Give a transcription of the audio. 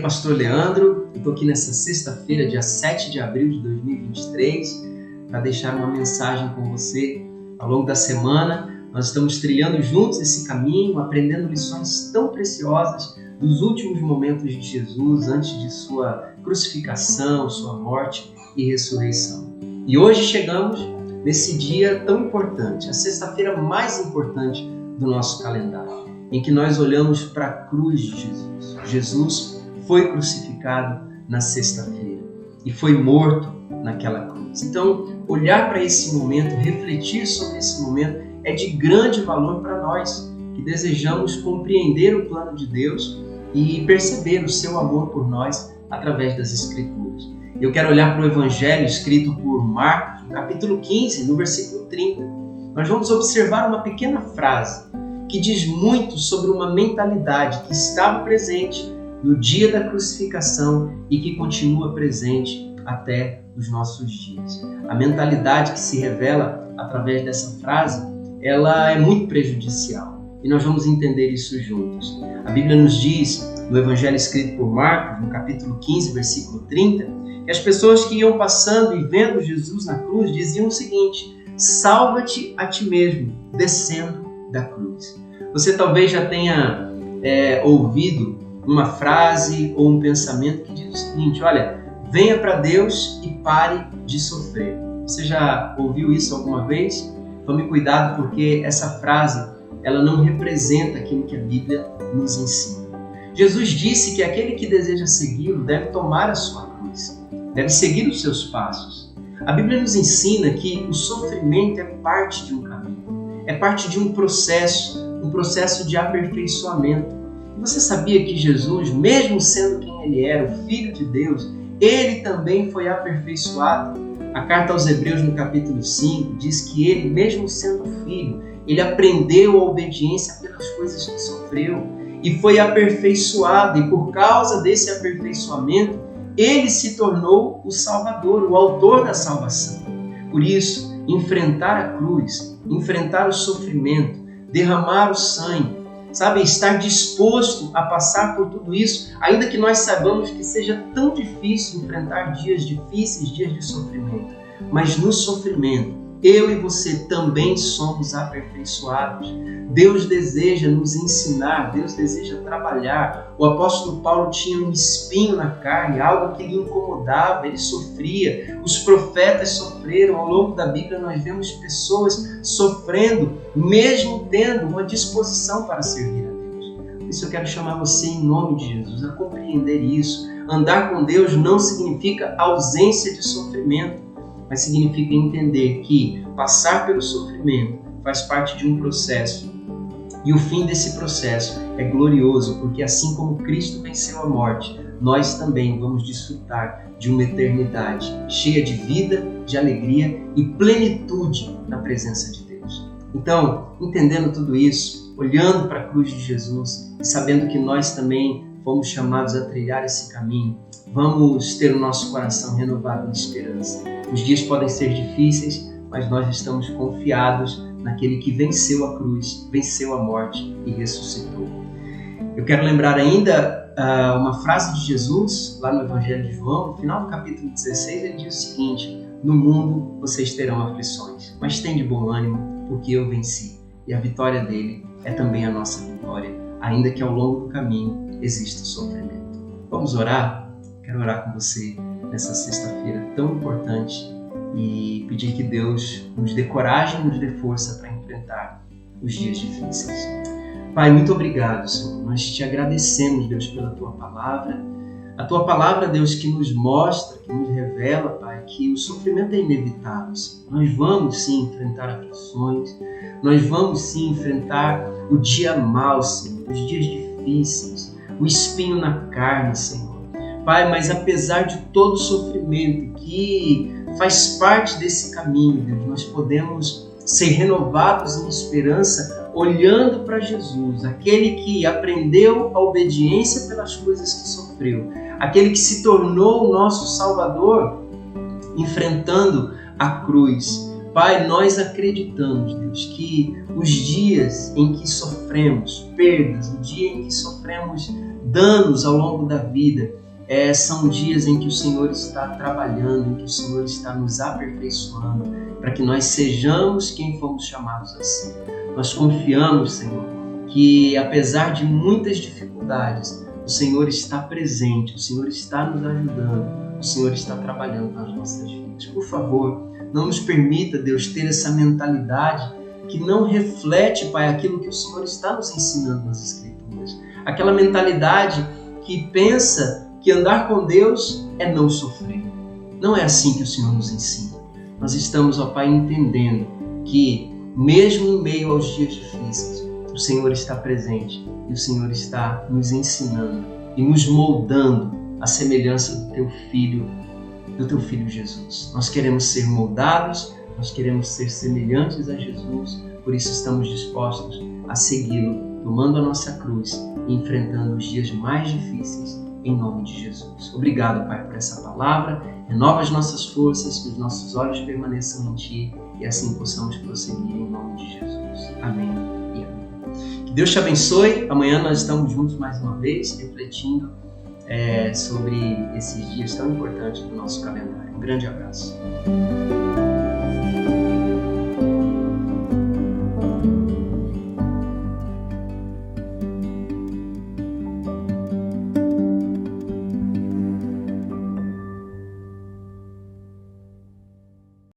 pastor Leandro, eu estou aqui nessa sexta-feira, dia 7 de abril de 2023, para deixar uma mensagem com você. Ao longo da semana, nós estamos trilhando juntos esse caminho, aprendendo lições tão preciosas dos últimos momentos de Jesus, antes de sua crucificação, sua morte e ressurreição. E hoje chegamos nesse dia tão importante, a sexta-feira mais importante do nosso calendário, em que nós olhamos para a cruz de Jesus. Jesus foi crucificado na sexta-feira e foi morto naquela cruz. Então, olhar para esse momento, refletir sobre esse momento é de grande valor para nós, que desejamos compreender o plano de Deus e perceber o seu amor por nós através das Escrituras. Eu quero olhar para o Evangelho escrito por Marcos, no capítulo 15, no versículo 30. Nós vamos observar uma pequena frase que diz muito sobre uma mentalidade que estava presente no dia da crucificação e que continua presente até os nossos dias. A mentalidade que se revela através dessa frase, ela é muito prejudicial e nós vamos entender isso juntos. A Bíblia nos diz, no Evangelho escrito por Marcos, no capítulo 15, versículo 30, que as pessoas que iam passando e vendo Jesus na cruz diziam o seguinte: salva-te a ti mesmo, descendo da cruz. Você talvez já tenha ouvido uma frase ou um pensamento que diz o seguinte: olha, venha para Deus e pare de sofrer. Você já ouviu isso alguma vez? Tome cuidado, porque essa frase ela não representa aquilo que a Bíblia nos ensina. Jesus disse que aquele que deseja segui-lo deve tomar a sua cruz, deve seguir os seus passos. A Bíblia nos ensina que o sofrimento é parte de um caminho, é parte de um processo de aperfeiçoamento. E você sabia que Jesus, mesmo sendo quem ele era, o Filho de Deus, ele também foi aperfeiçoado? A carta aos Hebreus, no capítulo 5, diz que ele, mesmo sendo filho, ele aprendeu a obediência pelas coisas que sofreu e foi aperfeiçoado, e por causa desse aperfeiçoamento, ele se tornou o Salvador, o autor da salvação. Por isso, enfrentar a cruz, enfrentar o sofrimento, derramar o sangue, estar disposto a passar por tudo isso, ainda que nós saibamos que seja tão difícil enfrentar dias difíceis, dias de sofrimento. Mas no sofrimento, eu e você também somos aperfeiçoados. Deus deseja nos ensinar, Deus deseja trabalhar. O apóstolo Paulo tinha um espinho na carne, algo que lhe incomodava, ele sofria. Os profetas sofreram. Ao longo da Bíblia nós vemos pessoas sofrendo, mesmo tendo uma disposição para servir a Deus. Por isso eu quero chamar você, em nome de Jesus, a compreender isso. Andar com Deus não significa ausência de sofrimento, mas significa entender que passar pelo sofrimento faz parte de um processo. E o fim desse processo é glorioso, porque assim como Cristo venceu a morte, nós também vamos desfrutar de uma eternidade cheia de vida, de alegria e plenitude na presença de Deus. Então, entendendo tudo isso, olhando para a cruz de Jesus e sabendo que nós também fomos chamados a trilhar esse caminho, vamos ter o nosso coração renovado em esperança. Os dias podem ser difíceis, mas nós estamos confiados naquele que venceu a cruz, venceu a morte e ressuscitou. Eu quero lembrar ainda uma frase de Jesus, lá no Evangelho de João, no final do capítulo 16, ele diz o seguinte: no mundo vocês terão aflições, mas tem de bom ânimo, porque eu venci. E a vitória dele é também a nossa vitória, ainda que ao longo do caminho exista sofrimento. Vamos orar? Quero orar com você nessa sexta-feira tão importante e pedir que Deus nos dê coragem e nos dê força para enfrentar os dias difíceis. Pai, muito obrigado, Senhor. Nós te agradecemos, Deus, pela Tua Palavra. A Tua Palavra, Deus, que nos mostra, que nos revela, Pai, que o sofrimento é inevitável, Senhor. Nós vamos, sim, enfrentar aflições. Nós vamos, sim, enfrentar o dia mau, Senhor, os dias difíceis, o espinho na carne, Senhor. Pai, mas apesar de todo o sofrimento que faz parte desse caminho, Deus, nós podemos ser renovados em esperança olhando para Jesus, aquele que aprendeu a obediência pelas coisas que sofreu, aquele que se tornou o nosso Salvador, enfrentando a cruz. Pai, nós acreditamos, Deus, que os dias em que sofremos perdas, o dia em que sofremos danos ao longo da vida, são dias em que o Senhor está trabalhando, em que o Senhor está nos aperfeiçoando, para que nós sejamos quem fomos chamados a ser. Nós confiamos, Senhor, que apesar de muitas dificuldades, o Senhor está presente, o Senhor está nos ajudando, o Senhor está trabalhando nas nossas vidas. Por favor, não nos permita, Deus, ter essa mentalidade que não reflete, Pai, aquilo que o Senhor está nos ensinando nas Escrituras. Aquela mentalidade que pensa que andar com Deus é não sofrer. Não é assim que o Senhor nos ensina. Nós estamos, ó Pai, entendendo que mesmo em meio aos dias difíceis, o Senhor está presente e o Senhor está nos ensinando e nos moldando à semelhança do Teu Filho Jesus. Nós queremos ser moldados, nós queremos ser semelhantes a Jesus, por isso estamos dispostos a segui-lo, tomando a nossa cruz e enfrentando os dias mais difíceis, em nome de Jesus. Obrigado, Pai, por essa palavra. Renova as nossas forças, que os nossos olhos permaneçam em Ti e assim possamos prosseguir em nome de Jesus. Amém e amém. Que Deus te abençoe. Amanhã nós estamos juntos mais uma vez, refletindo sobre esses dias tão importantes do nosso calendário. Um grande abraço.